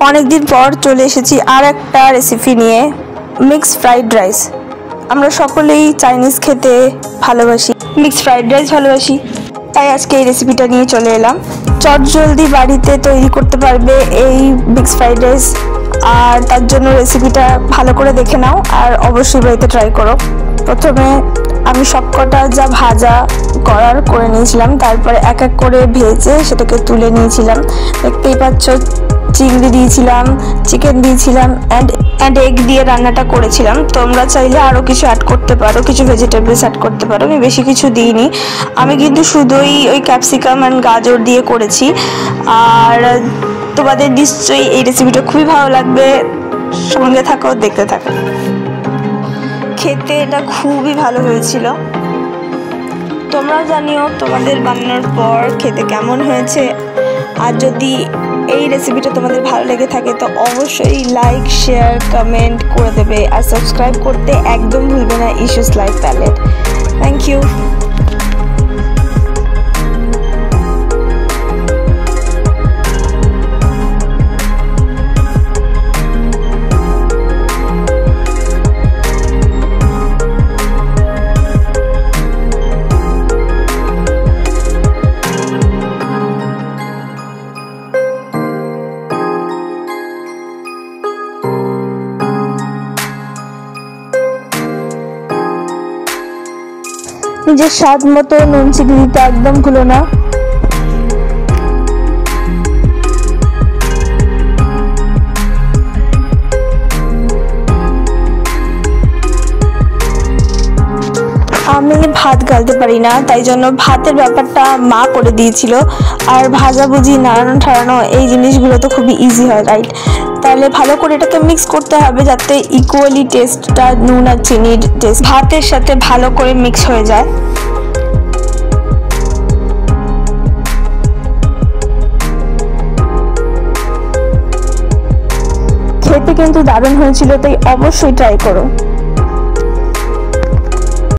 অনেকদিন পর চলে এসেছি আর একটা রেসিপি নিয়ে, মিক্সড ফ্রাইড রাইস। আমরা সকলেই চাইনিজ খেতে ভালোবাসি, মিক্সড ফ্রাইড রাইস ভালোবাসি, তাই আজকে এই রেসিপিটা নিয়ে চলে এলাম। চটজলদি বাড়িতে তৈরি করতে পারবে এই মিক্সড ফ্রাইড রাইস, আর তার জন্য রেসিপিটা ভালো করে দেখে নাও আর অবশ্যই বাড়িতে ট্রাই করো। প্রথমে আমি সবকটা যা ভাজা করার করে নিয়েছিলাম, তারপরে এক এক করে ভেজে সেটাকে তুলে নিয়েছিলাম। দেখতেই পাচ্ছ, চিংড়ি দিয়েছিলাম, চিকেন দিয়েছিলাম অ্যান্ড এগ দিয়ে রান্নাটা করেছিলাম। তোমরা চাইলে আরও কিছু অ্যাড করতে পারো, কিছু ভেজিটেবলস অ্যাড করতে পারো। আমি বেশি কিছু দিইনি, আমি কিন্তু শুধুই ওই ক্যাপসিকাম অ্যান্ড গাজর দিয়ে করেছি। আর তোমাদের নিশ্চয়ই এই রেসিপিটা খুবই ভালো লাগবে, সঙ্গে থাকো, দেখতে থাকো। খেতে এটা খুবই ভালো হয়েছিল। তোমরা জানিও তোমাদের বানানোর পর খেতে কেমন হয়েছে। আর যদি এই রেসিপিটা তোমাদের ভালো লেগে থাকে তো অবশ্যই লাইক, শেয়ার, কমেন্ট করে দেবে। আর সাবস্ক্রাইব করতে একদম ভুলবে না issues life palette. Thank you. নিজের স্বাদ মতো নুন চিনি দিতে একদম ভুলো না। আমি ভাত গালতে পারি না, তাই জন্য ভাতের ব্যাপারটা মা করে দিয়েছিল। আর ভাজাভুজি, নাড়ানো ঠাড়ানো এই জিনিসগুলো তো খুবই ইজি হয়, রাইট? তাহলে ভালো করে এটাকে মিক্স করতে হবে যাতে ইকুয়ালি টেস্টটা, নুন আর চিনির টেস্ট ভাতের সাথে ভালো করে মিক্স হয়ে যায়। খেতে কিন্তু দারুণ হয়েছিল, তাই অবশ্যই ট্রাই করো।